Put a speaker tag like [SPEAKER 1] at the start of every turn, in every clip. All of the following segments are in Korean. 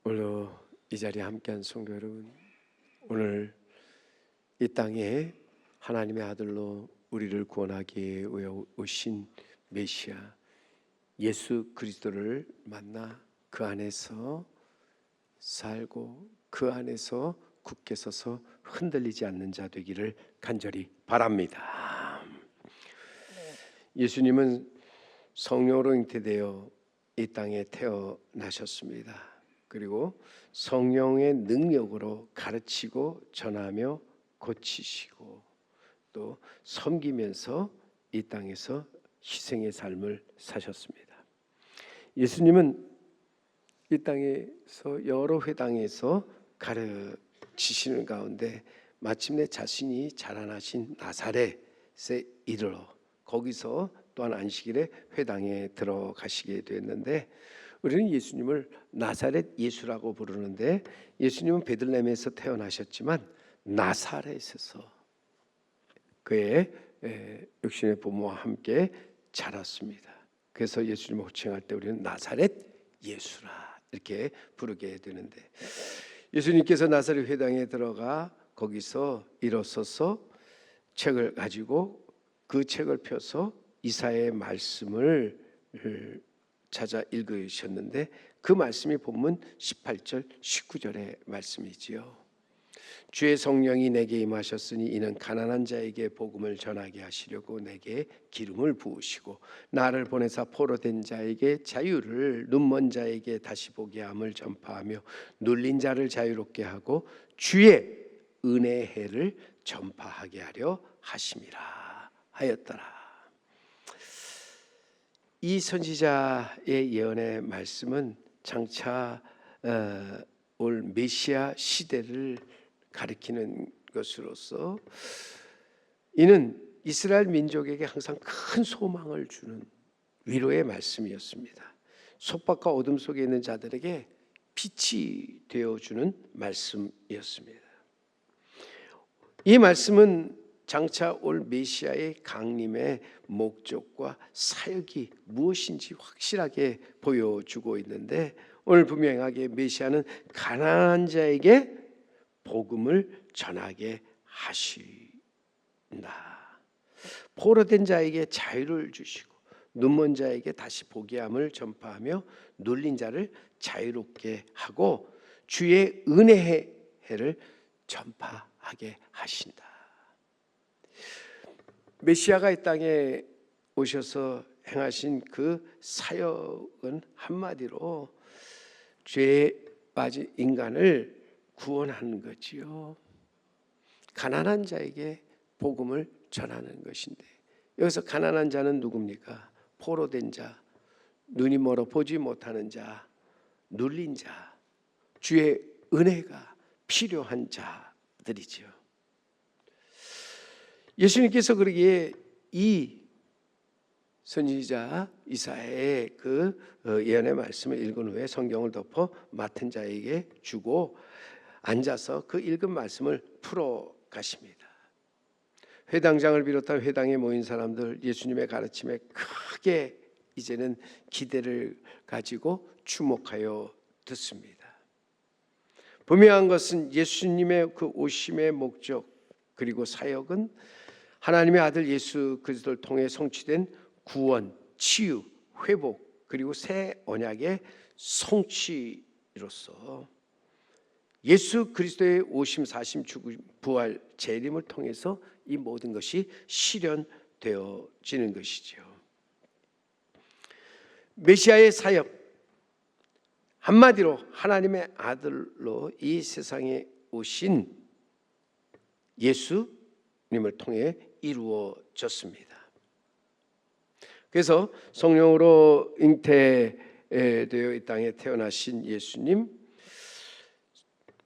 [SPEAKER 1] 오늘 이 자리에 함께한 성도 여러분, 오늘 이 땅에 하나님의 아들로 우리를 구원하기 위해 오신 메시아 예수 그리스도를 만나 그 안에서 살고 그 안에서 굳게 서서 흔들리지 않는 자 되기를 간절히 바랍니다. 예수님은 성령으로 잉태되어 이 땅에 태어나셨습니다. 그리고 성령의 능력으로 가르치고 전하며 고치시고 또 섬기면서 이 땅에서 희생의 삶을 사셨습니다. 예수님은 이 땅에서 여러 회당에서 가르치시는 가운데 마침내 자신이 자라나신 나사렛에 이르러 거기서 또한 안식일에 회당에 들어가시게 됐는데, 우리는 예수님을 나사렛 예수라고 부르는데, 예수님은 베들레헴에서 태어나셨지만 나사렛에서 그의 육신의 부모와 함께 자랐습니다. 그래서 예수님을 호칭할 때 우리는 나사렛 예수라 이렇게 부르게 되는데, 예수님께서 나사렛 회당에 들어가 거기서 일어서서 책을 가지고 그 책을 펴서 이사야의 말씀을 찾아 읽으셨는데, 그 말씀이 본문 18절 19절의 말씀이지요. 주의 성령이 내게 임하셨으니 이는 가난한 자에게 복음을 전하게 하시려고 내게 기름을 부으시고 나를 보내사 포로된 자에게 자유를, 눈먼 자에게 다시 보게 함을 전파하며 눌린 자를 자유롭게 하고 주의 은혜의 해를 전파하게 하려 하심이라 하였더라. 이 선지자의 예언의 말씀은 장차 올 메시아 시대를 가리키는 것으로서 이는 이스라엘 민족에게 항상 큰 소망을 주는 위로의 말씀이었습니다. 속박과 어둠 속에 있는 자들에게 빛이 되어주는 말씀이었습니다. 이 말씀은 장차 올 메시아의 강림의 목적과 사역이 무엇인지 확실하게 보여주고 있는데, 오늘 분명하게 메시아는 가난한 자에게 복음을 전하게 하신다. 포로된 자에게 자유를 주시고 눈먼 자에게 다시 보게 함을 전파하며 눌린 자를 자유롭게 하고 주의 은혜의 해를 전파하게 하신다. 메시아가 이 땅에 오셔서 행하신 그 사역은 한마디로 죄에 빠진 인간을 구원하는 거지요. 가난한 자에게 복음을 전하는 것인데, 여기서 가난한 자는 누굽니까? 포로된 자, 눈이 멀어 보지 못하는 자, 눌린 자, 주의 은혜가 필요한 자들이죠. 예수님께서 그러기에 이 선지자 이사야의 그 예언의 말씀을 읽은 후에 성경을 덮어 맡은 자에게 주고 앉아서 그 읽은 말씀을 풀어 가십니다. 회당장을 비롯한 회당에 모인 사람들, 예수님의 가르침에 크게 이제는 기대를 가지고 주목하여 듣습니다. 분명한 것은 예수님의 그 오심의 목적 그리고 사역은 하나님의 아들 예수 그리스도를 통해 성취된 구원, 치유, 회복 그리고 새 언약의 성취로서 예수 그리스도의 오심, 사심, 죽음, 부활, 재림을 통해서 이 모든 것이 실현되어지는 것이죠. 메시아의 사역, 한마디로 하나님의 아들로 이 세상에 오신 예수님을 통해 이루어졌습니다. 그래서 성령으로 잉태되어 이 땅에 태어나신 예수님,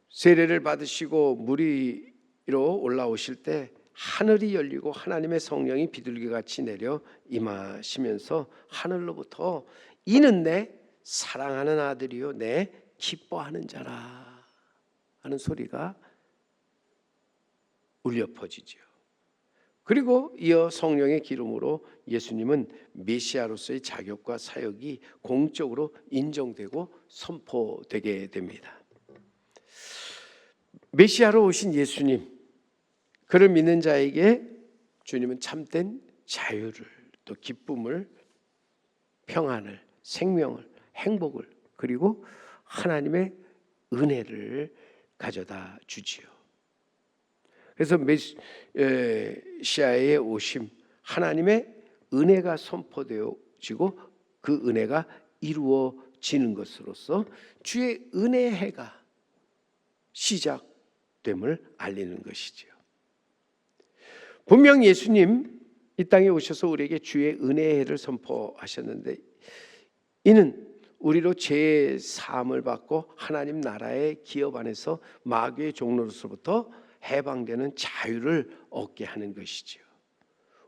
[SPEAKER 1] 세례를 받으시고 물 위로 올라오실 때 하늘이 열리고 하나님의 성령이 비둘기같이 내려 임하시면서 하늘로부터 이는 내 사랑하는 아들이요 내 기뻐하는 자라 하는 소리가 울려 퍼지죠. 그리고 이어 성령의 기름으로 예수님은 메시아로서의 자격과 사역이 공적으로 인정되고 선포되게 됩니다. 메시아로 오신 예수님, 그를 믿는 자에게 주님은 참된 자유를, 또 기쁨을, 평안을, 생명을, 행복을, 그리고 하나님의 은혜를 가져다 주지요. 그래서 메시아의 오심, 하나님의 은혜가 선포되어지고 그 은혜가 이루어지는 것으로서 주의 은혜의 해가 시작됨을 알리는 것이지요. 분명 예수님 이 땅에 오셔서 우리에게 주의 은혜의 해를 선포하셨는데, 이는 우리로 죄의 사함을 받고 하나님 나라의 기업 안에서 마귀의 종로로서부터 해방되는 자유를 얻게 하는 것이지요.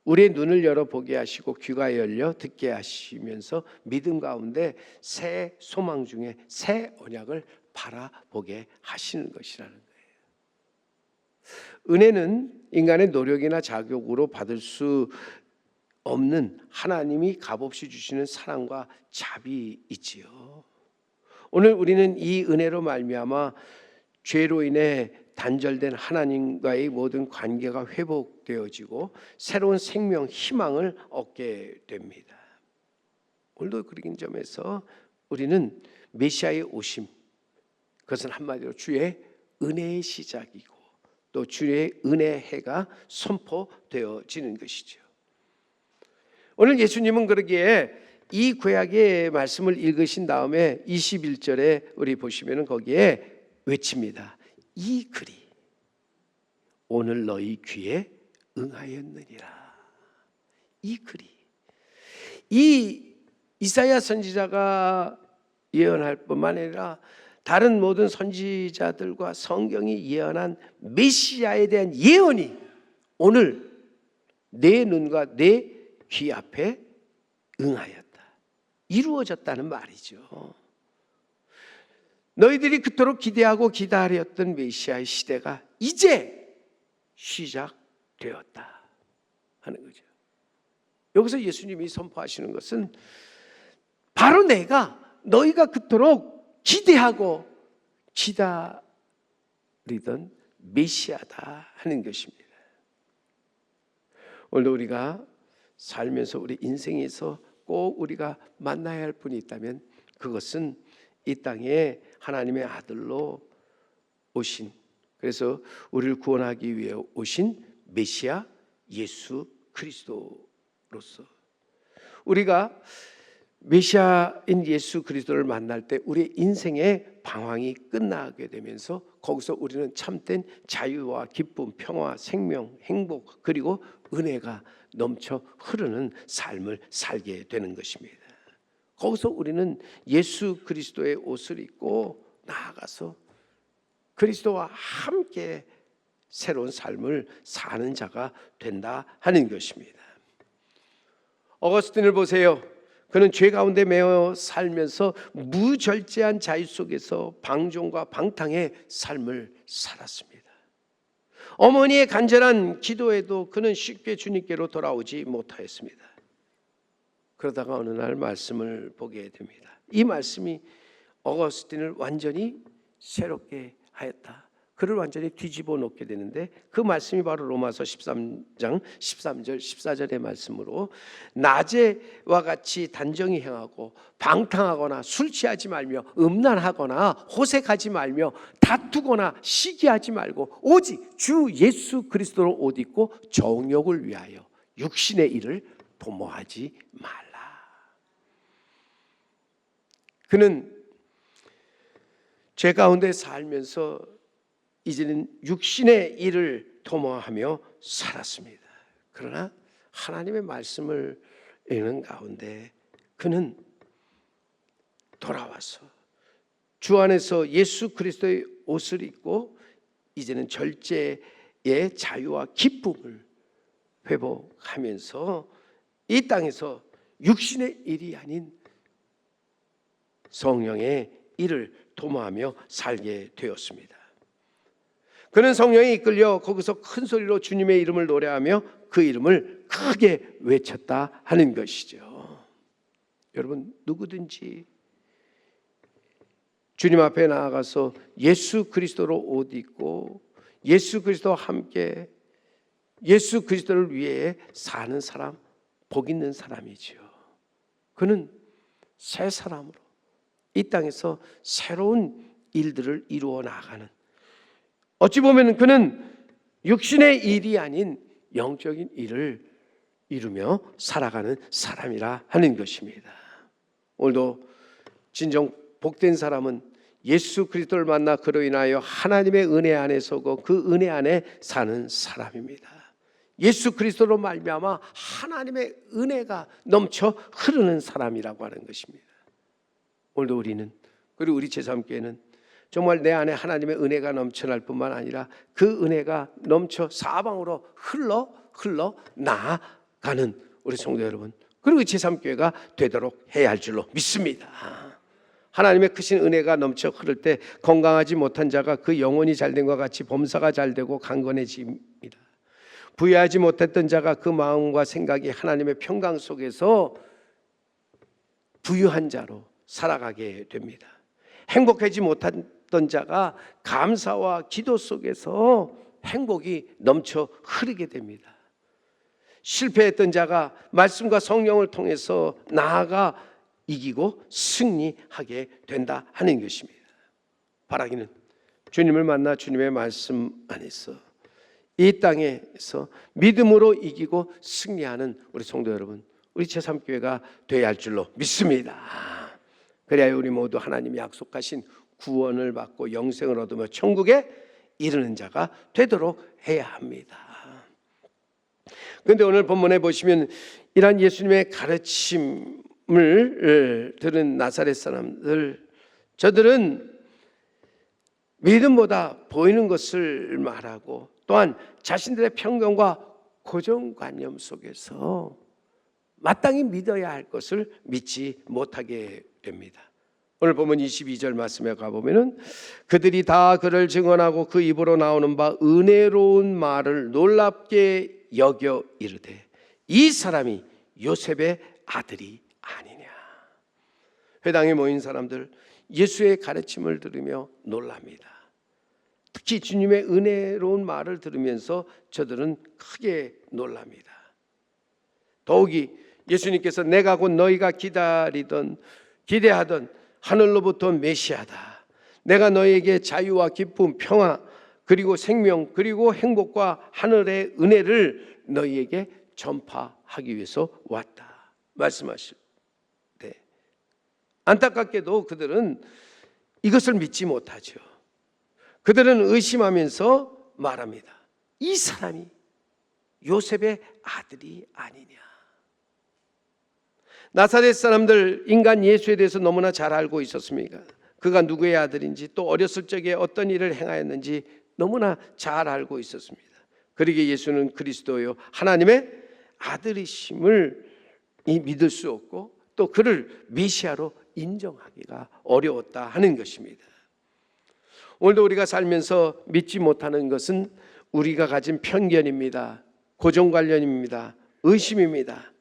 [SPEAKER 1] 우리의 눈을 열어 보게 하시고 귀가 열려 듣게 하시면서 믿음 가운데 새 소망 중에 새 언약을 바라보게 하시는 것이라는 거예요. 은혜는 인간의 노력이나 자격으로 받을 수 없는 하나님이 값없이 주시는 사랑과 자비이지요. 오늘 우리는 이 은혜로 말미암아 죄로 인해 단절된 하나님과의 모든 관계가 회복되어지고 새로운 생명, 희망을 얻게 됩니다. 오늘도 그런 점에서 우리는 메시아의 오심, 그것은 한마디로 주의 은혜의 시작이고 또 주의 은혜의 해가 선포되어지는 것이죠. 오늘 예수님은 그러기에 이 구약의 말씀을 읽으신 다음에 21절에 우리 보시면 거기에 외칩니다. 이 글이 오늘 너희 귀에 응하였느니라. 이 글이, 이 이사야 선지자가 예언할 뿐만 아니라 다른 모든 선지자들과 성경이 예언한 메시아에 대한 예언이 오늘 내 눈과 내 귀 앞에 응하였다, 이루어졌다는 말이죠. 너희들이 그토록 기대하고 기다렸던 메시아의 시대가 이제 시작되었다 하는 거죠. 여기서 예수님이 선포하시는 것은 바로 내가 너희가 그토록 기대하고 기다리던 메시아다 하는 것입니다. 오늘 우리가 살면서 우리 인생에서 꼭 우리가 만나야 할 분이 있다면 그것은 이 땅에 하나님의 아들로 오신, 그래서 우리를 구원하기 위해 오신 메시아 예수 그리스도로서 우리가 메시아인 예수 그리스도를 만날 때 우리의 인생의 방황이 끝나게 되면서 거기서 우리는 참된 자유와 기쁨, 평화, 생명, 행복, 그리고 은혜가 넘쳐 흐르는 삶을 살게 되는 것입니다. 거기서 우리는 예수 그리스도의 옷을 입고 나아가서 그리스도와 함께 새로운 삶을 사는 자가 된다 하는 것입니다. 어거스틴을 보세요. 그는 죄 가운데 매여 살면서 무절제한 자유 속에서 방종과 방탕의 삶을 살았습니다. 어머니의 간절한 기도에도 그는 쉽게 주님께로 돌아오지 못하였습니다. 그러다가 어느 날 말씀을 보게 됩니다. 이 말씀이 어거스틴을 완전히 새롭게 하였다. 그를 완전히 뒤집어 놓게 되는데 그 말씀이 바로 로마서 13장 13절 14절의 말씀으로 낮에와 같이 단정히 행하고 방탕하거나 술 취하지 말며 음란하거나 호색하지 말며 다투거나 시기하지 말고 오직 주 예수 그리스도를 옷 입고 정욕을 위하여 육신의 일을 도모하지 말라. 그는 죄 가운데 살면서 이제는 육신의 일을 도모하며 살았습니다. 그러나 하나님의 말씀을 읽는 가운데 그는 돌아와서 주 안에서 예수 그리스도의 옷을 입고 이제는 절제의 자유와 기쁨을 회복하면서 이 땅에서 육신의 일이 아닌 성령의 일을 도모하며 살게 되었습니다. 그는 성령에 이끌려 거기서 큰 소리로 주님의 이름을 노래하며 그 이름을 크게 외쳤다 하는 것이죠. 여러분, 누구든지 주님 앞에 나아가서 예수 그리스도로 옷 입고 예수 그리스도와 함께 예수 그리스도를 위해 사는 사람, 복 있는 사람이지요. 그는 새 사람으로 이 땅에서 새로운 일들을 이루어 나가는, 어찌 보면 그는 육신의 일이 아닌 영적인 일을 이루며 살아가는 사람이라 하는 것입니다. 오늘도 진정 복된 사람은 예수 그리스도를 만나 그로 인하여 하나님의 은혜 안에 서고 그 은혜 안에 사는 사람입니다. 예수 그리스도로 말미암아 하나님의 은혜가 넘쳐 흐르는 사람이라고 하는 것입니다. 오늘도 우리는, 그리고 우리 제3교회는 정말 내 안에 하나님의 은혜가 넘쳐날 뿐만 아니라 그 은혜가 넘쳐 사방으로 흘러 나아가는 우리 성도 여러분, 그리고 제3교회가 되도록 해야 할 줄로 믿습니다. 하나님의 크신 은혜가 넘쳐 흐를 때 건강하지 못한 자가 그 영혼이 잘된 것과 같이 범사가 잘되고 강건해집니다. 부유하지 못했던 자가 그 마음과 생각이 하나님의 평강 속에서 부유한 자로 살아가게 됩니다. 행복하지 못했던 자가 감사와 기도 속에서 행복이 넘쳐 흐르게 됩니다. 실패했던 자가 말씀과 성령을 통해서 나아가 이기고 승리하게 된다 하는 것입니다. 바라기는 주님을 만나 주님의 말씀 안에서 이 땅에서 믿음으로 이기고 승리하는 우리 성도 여러분, 우리 제3교회가 되어야 할 줄로 믿습니다. 그래야 우리 모두 하나님이 약속하신 구원을 받고 영생을 얻으며 천국에 이르는 자가 되도록 해야 합니다. 그런데 오늘 본문에 보시면 이러한 예수님의 가르침을 들은 나사렛 사람들, 저들은 믿음보다 보이는 것을 말하고 또한 자신들의 편견과 고정관념 속에서 마땅히 믿어야 할 것을 믿지 못하게 됩니다. 오늘 보면 22절 말씀에 가보면 그들이 다 그를 증언하고 그 입으로 나오는 바 은혜로운 말을 놀랍게 여겨 이르되 이 사람이 요셉의 아들이 아니냐. 회당에 모인 사람들 예수의 가르침을 들으며 놀랍니다. 특히 주님의 은혜로운 말을 들으면서 저들은 크게 놀랍니다. 더욱이 예수님께서 내가 곧 너희가 기대하던 하늘로부터 메시아다. 내가 너희에게 자유와 기쁨, 평화, 그리고 생명, 그리고 행복과 하늘의 은혜를 너희에게 전파하기 위해서 왔다 말씀하실 때, 안타깝게도 그들은 이것을 믿지 못하죠. 그들은 의심하면서 말합니다. 이 사람이 요셉의 아들이 아니냐. 나사렛 사람들 인간 예수에 대해서 너무나 잘 알고 있었습니다. 그가 누구의 아들인지 또 어렸을 적에 어떤 일을 행하였는지 너무나 잘 알고 있었습니다. 그러기에 예수는 그리스도요 하나님의 아들이심을 믿을 수 없고 또 그를 메시아로 인정하기가 어려웠다 하는 것입니다. 오늘도 우리가 살면서 믿지 못하는 것은 우리가 가진 편견입니다. 고정관념입니다. 의심입니다.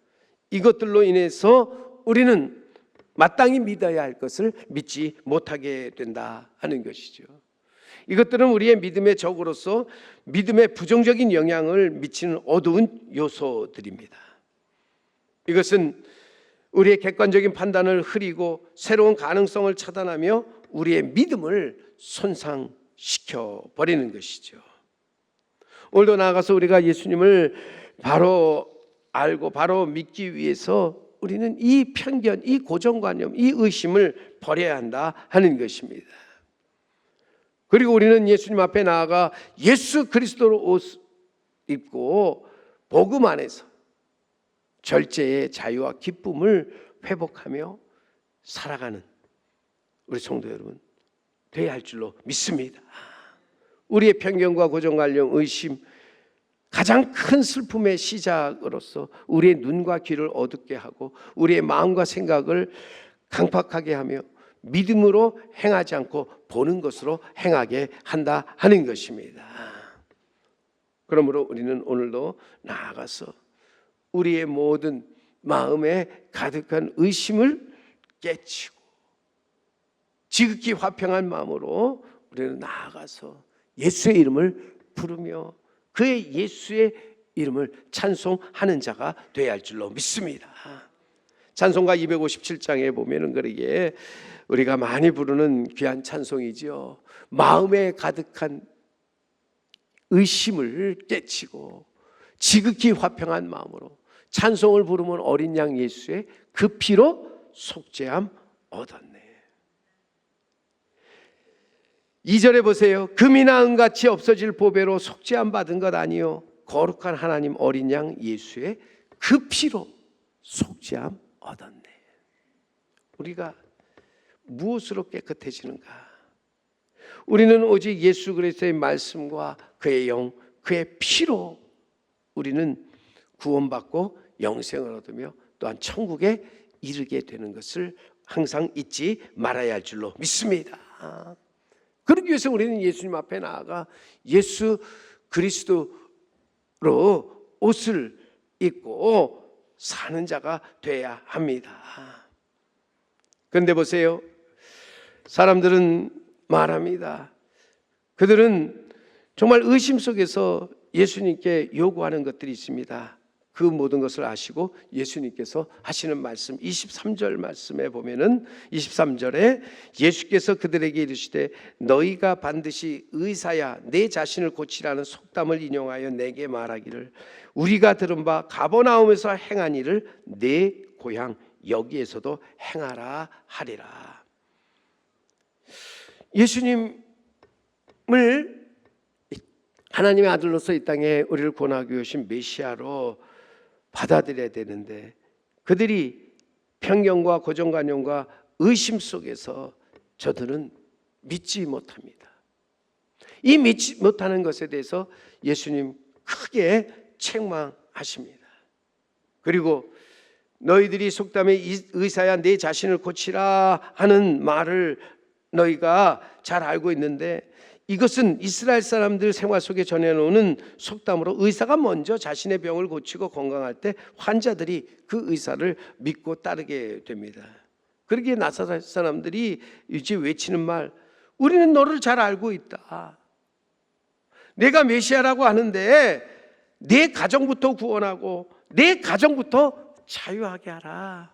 [SPEAKER 1] 이것들로 인해서 우리는 마땅히 믿어야 할 것을 믿지 못하게 된다 하는 것이죠. 이것들은 우리의 믿음의 적으로서 믿음에 부정적인 영향을 미치는 어두운 요소들입니다. 이것은 우리의 객관적인 판단을 흐리고 새로운 가능성을 차단하며 우리의 믿음을 손상시켜 버리는 것이죠. 오늘도 나아가서 우리가 예수님을 바로 알고 바로 믿기 위해서 우리는 이 편견, 이 고정관념, 이 의심을 버려야 한다 하는 것입니다. 그리고 우리는 예수님 앞에 나아가 예수 그리스도로 옷 입고 복음 안에서 절제의 자유와 기쁨을 회복하며 살아가는 우리 성도 여러분 되어야 할 줄로 믿습니다. 우리의 편견과 고정관념, 의심, 가장 큰 슬픔의 시작으로서 우리의 눈과 귀를 어둡게 하고 우리의 마음과 생각을 강팍하게 하며 믿음으로 행하지 않고 보는 것으로 행하게 한다 하는 것입니다. 그러므로 우리는 오늘도 나아가서 우리의 모든 마음에 가득한 의심을 깨치고 지극히 화평한 마음으로 우리는 나아가서 예수의 이름을 부르며 그의 예수의 이름을 찬송하는 자가 되어야 할 줄로 믿습니다. 찬송가 257장에 보면은 그러기에 우리가 많이 부르는 귀한 찬송이지요. 마음에 가득한 의심을 깨치고 지극히 화평한 마음으로 찬송을 부르면 어린 양 예수의 그 피로 속죄함 얻었네. 2절에 보세요. 금이나 은같이 없어질 보배로 속죄함 받은 것 아니요 거룩한 하나님 어린 양 예수의 그 피로 속죄함 얻었네. 우리가 무엇으로 깨끗해지는가? 우리는 오직 예수 그리스도의 말씀과 그의 영, 그의 피로 우리는 구원받고 영생을 얻으며 또한 천국에 이르게 되는 것을 항상 잊지 말아야 할 줄로 믿습니다. 그러기 위해서 우리는 예수님 앞에 나아가 예수 그리스도로 옷을 입고 사는 자가 돼야 합니다. 그런데 보세요. 사람들은 말합니다. 그들은 정말 의심 속에서 예수님께 요구하는 것들이 있습니다. 그 모든 것을 아시고 예수님께서 하시는 말씀 23절 말씀에 보면은 23절에 예수께서 그들에게 이르시되 너희가 반드시 의사야 내 자신을 고치라는 속담을 인용하여 내게 말하기를 우리가 들은 바 가버나움에서 행한 일을 내 고향 여기에서도 행하라 하리라. 예수님을 하나님의 아들로서 이 땅에 우리를 구원하기 위해 오신 메시아로 받아들여야 되는데 그들이 편견과 고정관념과 의심 속에서 저들은 믿지 못합니다. 이 믿지 못하는 것에 대해서 예수님 크게 책망하십니다. 그리고 너희들이 속담에 의사야 내 자신을 고치라 하는 말을 너희가 잘 알고 있는데 이것은 이스라엘 사람들 생활 속에 전해놓는 속담으로 의사가 먼저 자신의 병을 고치고 건강할 때 환자들이 그 의사를 믿고 따르게 됩니다. 그러기에 나사렛 사람들이 이제 외치는 말 우리는 너를 잘 알고 있다. 내가 메시아라고 하는데 내 가정부터 구원하고 내 가정부터 자유하게 하라.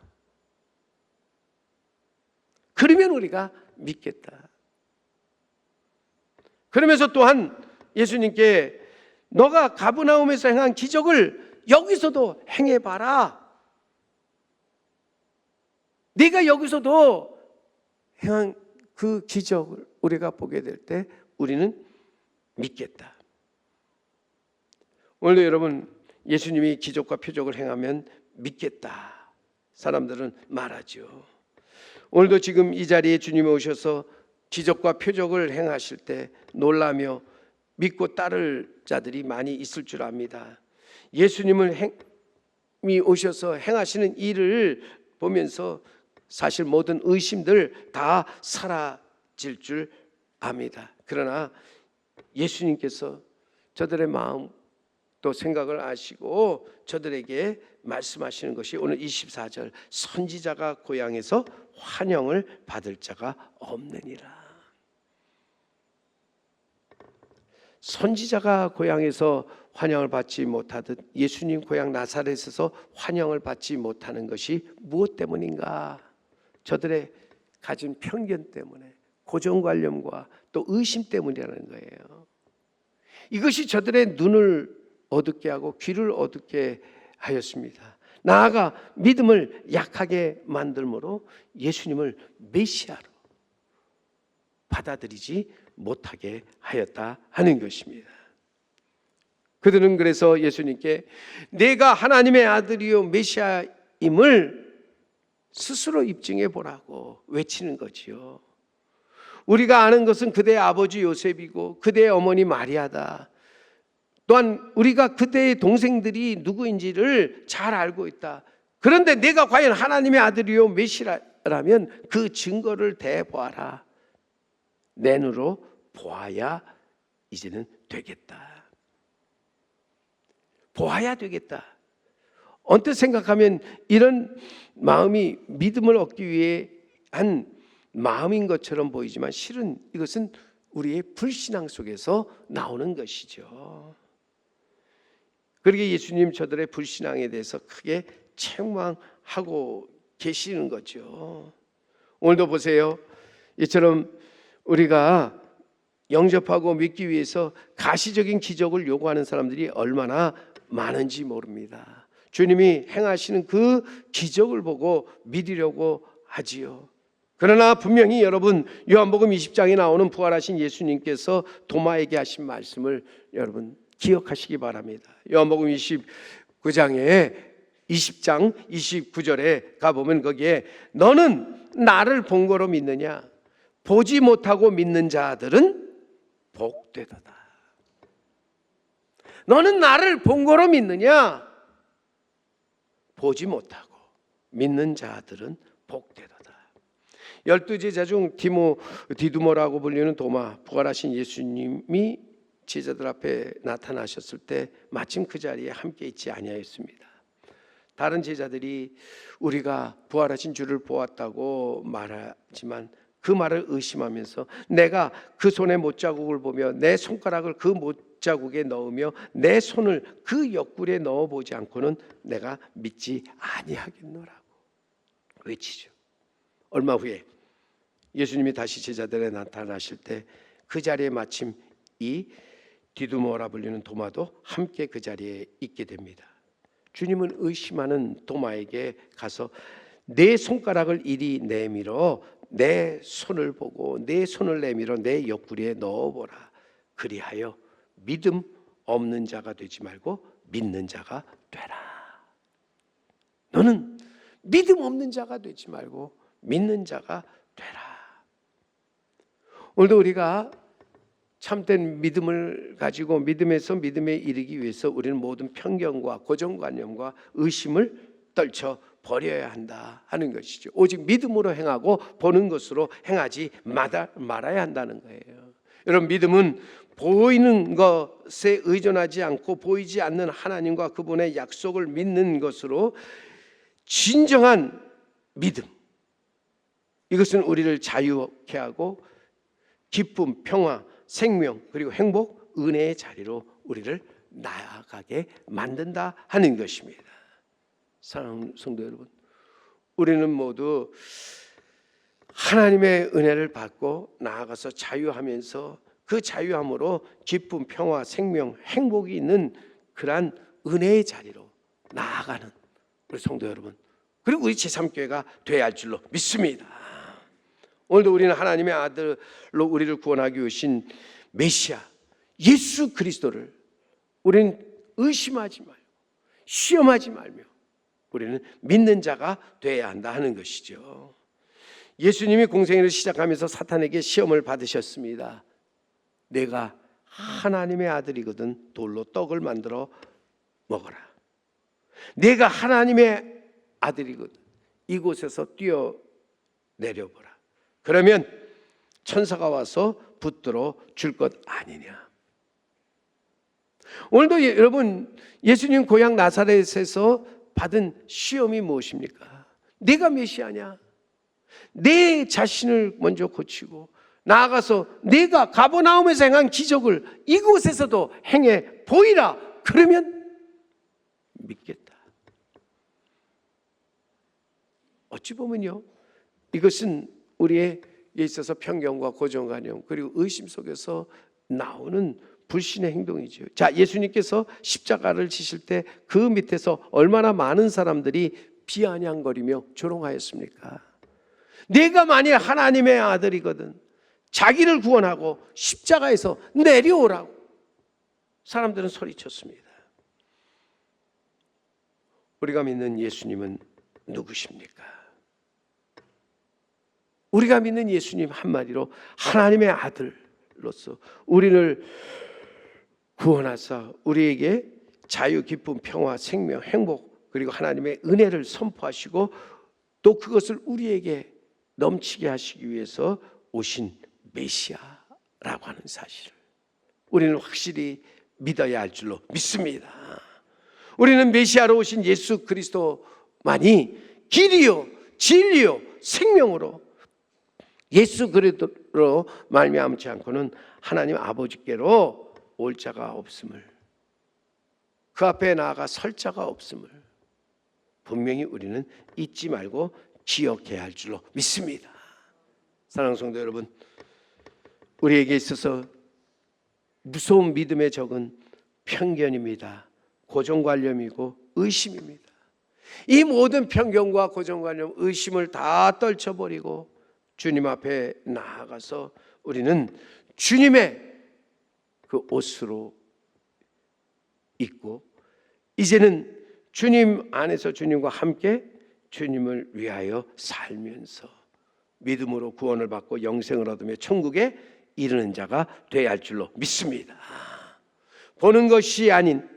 [SPEAKER 1] 그러면 우리가 믿겠다. 그러면서 또한 예수님께 너가 가버나움에서 행한 기적을 여기서도 행해봐라. 네가 여기서도 행한 그 기적을 우리가 보게 될 때 우리는 믿겠다. 오늘도 여러분 예수님이 기적과 표적을 행하면 믿겠다. 사람들은 말하죠. 오늘도 지금 이 자리에 주님이 오셔서 기적과 표적을 행하실 때 놀라며 믿고 따를 자들이 많이 있을 줄 압니다. 예수님이 오셔서 행하시는 일을 보면서 사실 모든 의심들 다 사라질 줄 압니다. 그러나 예수님께서 저들의 마음 또 생각을 아시고 저들에게 말씀하시는 것이 오늘 24절 선지자가 고향에서 환영을 받을 자가 없느니라. 선지자가 고향에서 환영을 받지 못하듯 예수님 고향 나사렛에서 환영을 받지 못하는 것이 무엇 때문인가? 저들의 가진 편견 때문에 고정관념과 또 의심 때문이라는 거예요. 이것이 저들의 눈을 어둡게 하고 귀를 어둡게 하였습니다. 나아가 믿음을 약하게 만들므로 예수님을 메시아로 받아들이지 못하게 하였다 하는 것입니다. 그들은 그래서 예수님께 내가 하나님의 아들이요 메시아임을 스스로 입증해 보라고 외치는 거지요. 우리가 아는 것은 그대의 아버지 요셉이고 그대의 어머니 마리아다. 또한 우리가 그대의 동생들이 누구인지를 잘 알고 있다. 그런데 내가 과연 하나님의 아들이요 메시아라면 그 증거를 대보아라. 내 눈으로 보아야 이제는 되겠다. 보아야 되겠다. 언뜻 생각하면 이런 마음이 믿음을 얻기 위해 한 마음인 것처럼 보이지만 실은 이것은 우리의 불신앙 속에서 나오는 것이죠. 그러게 예수님 저들의 불신앙에 대해서 크게 책망하고 계시는 거죠. 오늘도 보세요. 이처럼 우리가 영접하고 믿기 위해서 가시적인 기적을 요구하는 사람들이 얼마나 많은지 모릅니다. 주님이 행하시는 그 기적을 보고 믿으려고 하지요. 그러나 분명히 여러분, 요한복음 20장에 나오는 부활하신 예수님께서 도마에게 하신 말씀을 여러분 기억하시기 바랍니다. 요한복음 29장에 20장 29절에 가보면 거기에 너는 나를 본 거로 믿느냐? 보지 못하고 믿는 자들은 복되도다. 너는 나를 본 거로 믿느냐? 보지 못하고 믿는 자들은 복되도다. 12제자 중 디두모라고 불리는 도마, 부활하신 예수님이 제자들 앞에 나타나셨을 때 마침 그 자리에 함께 있지 아니하였습니다. 다른 제자들이 우리가 부활하신 주를 보았다고 말하지만 그 말을 의심하면서 내가 그 손의 못자국을 보며 내 손가락을 그 못자국에 넣으며 내 손을 그 옆구리에 넣어보지 않고는 내가 믿지 아니하겠노라고 외치죠. 얼마 후에 예수님이 다시 제자들에 나타나실 때 그 자리에 마침 이 디두모라 불리는 도마도 함께 그 자리에 있게 됩니다. 주님은 의심하는 도마에게 가서 내 손가락을 이리 내밀어 내 손을 보고 내 손을 내밀어 내 옆구리에 넣어보라. 그리하여 믿음 없는 자가 되지 말고 믿는 자가 되라. 너는 믿음 없는 자가 되지 말고 믿는 자가 되라. 오늘도 우리가 참된 믿음을 가지고 믿음에서 믿음에 이르기 위해서 우리는 모든 편견과 고정관념과 의심을 떨쳐 버려야 한다 하는 것이죠. 오직 믿음으로 행하고 보는 것으로 행하지 말아야 한다는 거예요. 여러분, 믿음은 보이는 것에 의존하지 않고 보이지 않는 하나님과 그분의 약속을 믿는 것으로 진정한 믿음, 이것은 우리를 자유케 하고 기쁨, 평화, 생명 그리고 행복, 은혜의 자리로 우리를 나아가게 만든다 하는 것입니다. 사랑하는 성도 여러분, 우리는 모두 하나님의 은혜를 받고 나아가서 자유하면서 그 자유함으로 기쁨, 평화, 생명, 행복이 있는 그러한 은혜의 자리로 나아가는 우리 성도 여러분, 그리고 우리 제3교회가 되어야 할 줄로 믿습니다. 오늘도 우리는 하나님의 아들로 우리를 구원하기 오신 메시아 예수 그리스도를 우리는 의심하지 말고 시험하지 말며 우리는 믿는 자가 되어야 한다 하는 것이죠. 예수님이 공생애를 시작하면서 사탄에게 시험을 받으셨습니다. 내가 하나님의 아들이거든 돌로 떡을 만들어 먹어라. 내가 하나님의 아들이거든 이곳에서 뛰어내려보라. 그러면 천사가 와서 붙들어 줄 것 아니냐. 오늘도 여러분, 예수님 고향 나사렛에서 받은 시험이 무엇입니까? 내가 메시아냐? 내 자신을 먼저 고치고 나아가서 내가 가버나움에서 행한 기적을 이곳에서도 행해 보이라. 그러면 믿겠다. 어찌 보면요, 이것은 우리에 있어서 편견과 고정관념 그리고 의심 속에서 나오는 불신의 행동이죠. 자, 예수님께서 십자가를 지실 때 그 밑에서 얼마나 많은 사람들이 비아냥거리며 조롱하였습니까? 내가 만일 하나님의 아들이거든 자기를 구원하고 십자가에서 내려오라고 사람들은 소리쳤습니다. 우리가 믿는 예수님은 누구십니까? 우리가 믿는 예수님 한마디로 하나님의 아들로서 우리를 구원하사 우리에게 자유, 기쁨, 평화, 생명, 행복 그리고 하나님의 은혜를 선포하시고 또 그것을 우리에게 넘치게 하시기 위해서 오신 메시아라고 하는 사실을 우리는 확실히 믿어야 할 줄로 믿습니다. 우리는 메시아로 오신 예수 그리스도만이 길이요 진리요 생명으로 예수 그리스도로 말미암지 않고는 하나님 아버지께로 올 자가 없음을, 그 앞에 나아가 설 자가 없음을 분명히 우리는 잊지 말고 기억해야 할 줄로 믿습니다. 사랑하는 성도 여러분, 우리에게 있어서 무서운 믿음의 적은 편견입니다. 고정관념이고 의심입니다. 이 모든 편견과 고정관념, 의심을 다 떨쳐버리고 주님 앞에 나아가서 우리는 주님의 그 옷으로 입고 이제는 주님 안에서 주님과 함께 주님을 위하여 살면서 믿음으로 구원을 받고 영생을 얻으며 천국에 이르는 자가 되어야 할 줄로 믿습니다. 보는 것이 아닌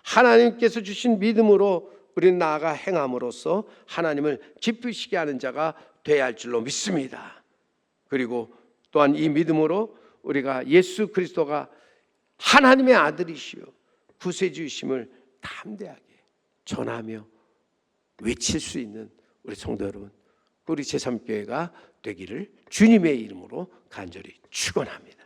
[SPEAKER 1] 하나님께서 주신 믿음으로 우리는 나아가 행함으로써 하나님을 기쁘시게 하는 자가 되어야 할 줄로 믿습니다. 그리고 또한 이 믿음으로 우리가 예수 그리스도가 하나님의 아들이시요 구세주이심을 담대하게 전하며 외칠 수 있는 우리 성도 여러분, 우리 제3교회가 되기를 주님의 이름으로 간절히 축원합니다.